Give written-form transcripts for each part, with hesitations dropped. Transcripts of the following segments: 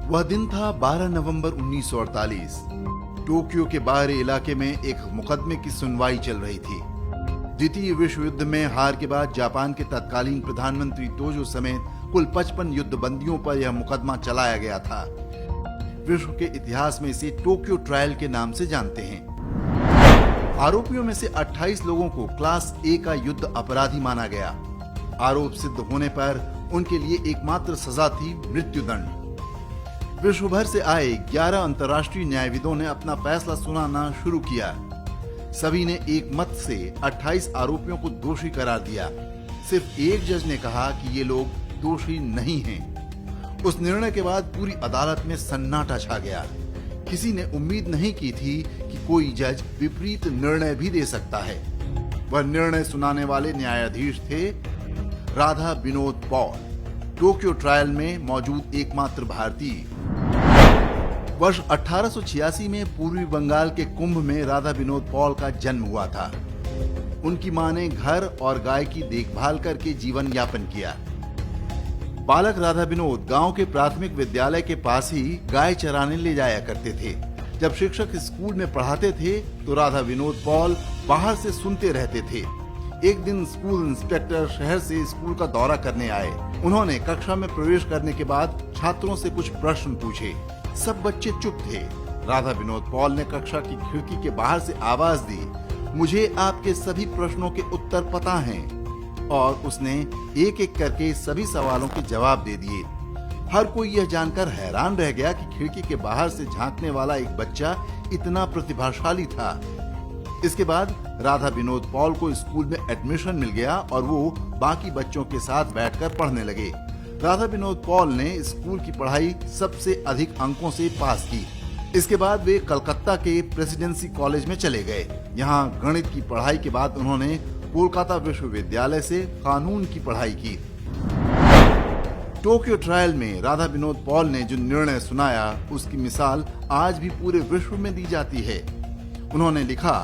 वह दिन था 12 नवंबर 1948। टोक्यो के बाहरी इलाके में एक मुकदमे की सुनवाई चल रही थी। द्वितीय विश्व युद्ध में हार के बाद जापान के तत्कालीन प्रधानमंत्री तोजो समेत कुल 55 युद्ध बंदियों पर यह मुकदमा चलाया गया था। विश्व के इतिहास में इसे टोक्यो ट्रायल के नाम से जानते हैं। आरोपियों में से 28 लोगों को क्लास ए का युद्ध अपराधी माना गया। आरोप सिद्ध होने पर उनके लिए एकमात्र सजा थी मृत्युदंड। विश्व भर से आए 11 अंतर्राष्ट्रीय न्यायविदों ने अपना फैसला सुनाना शुरू किया। सभी ने एक मत से 28 आरोपियों को दोषी करार दिया। सिर्फ एक जज ने कहा कि ये लोग दोषी नहीं हैं। उस निर्णय के बाद पूरी अदालत में सन्नाटा छा गया। किसी ने उम्मीद नहीं की थी कि कोई जज विपरीत निर्णय भी दे सकता है। वह निर्णय सुनाने वाले न्यायाधीश थे Radha Vinod Paul, Tokyo trial में मौजूद एकमात्र भारतीय। वर्ष 1886 में पूर्वी बंगाल के कुंभ में राधा विनोद पॉल का जन्म हुआ था। उनकी मां ने घर और गाय की देखभाल करके जीवन यापन किया। बालक राधा विनोद गांव के प्राथमिक विद्यालय के पास ही गाय चराने ले जाया करते थे। जब शिक्षक स्कूल में पढ़ाते थे तो राधा विनोद पॉल बाहर से सुनते रहते थे। एक दिन स्कूल इंस्पेक्टर शहर से स्कूल का दौरा करने आए। उन्होंने कक्षा में प्रवेश करने के बाद छात्रों से कुछ प्रश्न पूछे। सब बच्चे चुप थे। राधा विनोद पॉल ने कक्षा की खिड़की के बाहर से आवाज दी, मुझे आपके सभी प्रश्नों के उत्तर पता हैं। और उसने एक एक करके सभी सवालों के जवाब दे दिए। हर कोई यह जानकर हैरान रह गया कि खिड़की के बाहर से झांकने वाला एक बच्चा इतना प्रतिभाशाली था। इसके बाद राधा विनोद पॉल को स्कूल में एडमिशन मिल गया और वो बाकी बच्चों के साथ बैठकर पढ़ने लगे। राधा विनोद पॉल ने स्कूल की पढ़ाई सबसे अधिक अंकों से पास की। इसके बाद वे कलकत्ता के प्रेसिडेंसी कॉलेज में चले गए। यहाँ गणित की पढ़ाई के बाद उन्होंने कोलकाता विश्वविद्यालय से कानून की पढ़ाई की। टोक्यो ट्रायल में राधा विनोद पॉल ने जो निर्णय सुनाया उसकी मिसाल आज भी पूरे विश्व में दी जाती है। उन्होंने लिखा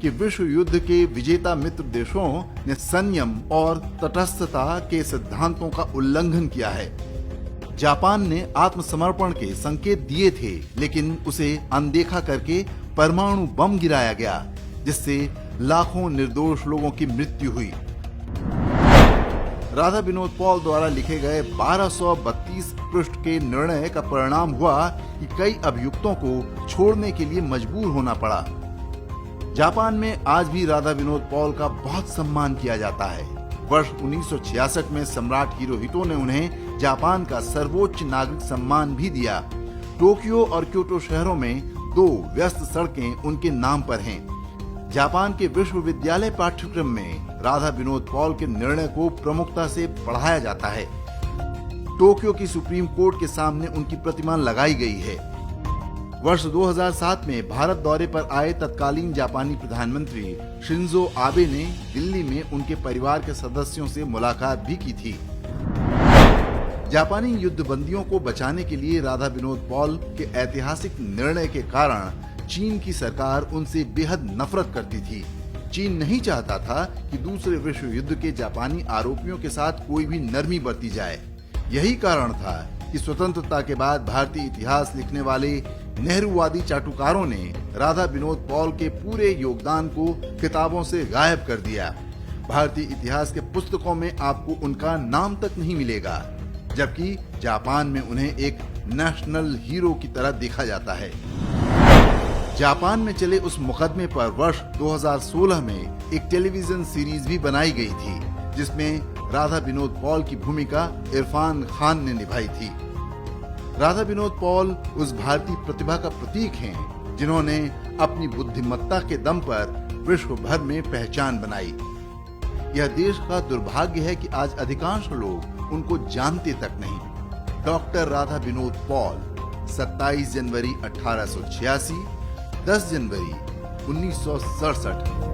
कि विश्व युद्ध के विजेता मित्र देशों ने संयम और तटस्थता के सिद्धांतों का उल्लंघन किया है। जापान ने आत्मसमर्पण के संकेत दिए थे, लेकिन उसे अनदेखा करके परमाणु बम गिराया गया, जिससे लाखों निर्दोष लोगों की मृत्यु हुई। राधा विनोद पॉल द्वारा लिखे गए 1232 पृष्ठ के निर्णय का परिणाम हुआ कि कई अभियुक्तों को छोड़ने के लिए मजबूर होना पड़ा। जापान में आज भी राधा विनोद पॉल का बहुत सम्मान किया जाता है। वर्ष 1966 में सम्राट हिरोहितो ने उन्हें जापान का सर्वोच्च नागरिक सम्मान भी दिया। टोक्यो और क्योटो शहरों में 2 व्यस्त सड़कें उनके नाम पर हैं। जापान के विश्वविद्यालय पाठ्यक्रम में राधा विनोद पॉल के निर्णय को प्रमुखता से पढ़ाया जाता है। टोक्यो की सुप्रीम कोर्ट के सामने उनकी प्रतिमा लगाई गई है। वर्ष 2007 में भारत दौरे पर आए तत्कालीन जापानी प्रधानमंत्री शिंजो आबे ने दिल्ली में उनके परिवार के सदस्यों से मुलाकात भी की थी। जापानी युद्धबंदियों को बचाने के लिए राधा विनोद पॉल के ऐतिहासिक निर्णय के कारण चीन की सरकार उनसे बेहद नफरत करती थी। चीन नहीं चाहता था कि दूसरे विश्व युद्ध के जापानी आरोपियों के साथ कोई भी नरमी बरती जाए। यही कारण था कि स्वतंत्रता के बाद भारतीय इतिहास लिखने वाले नेहरूवादी चाटुकारों ने राधा विनोद पॉल के पूरे योगदान को किताबों से गायब कर दिया। भारतीय इतिहास के पुस्तकों में आपको उनका नाम तक नहीं मिलेगा, जबकि जापान में उन्हें एक नेशनल हीरो की तरह देखा जाता है। जापान में चले उस मुकदमे पर वर्ष 2016 में एक टेलीविजन सीरीज भी बनाई गई थी, जिसमें राधा विनोद पॉल की भूमिका इरफान खान ने निभाई थी। राधा विनोद पॉल उस भारतीय प्रतिभा का प्रतीक हैं, जिन्होंने अपनी बुद्धिमत्ता के दम पर विश्व भर में पहचान बनाई। यह देश का दुर्भाग्य है कि आज अधिकांश लोग उनको जानते तक नहीं। डॉक्टर राधा विनोद पॉल 27 जनवरी 1886, 10 जनवरी 1967।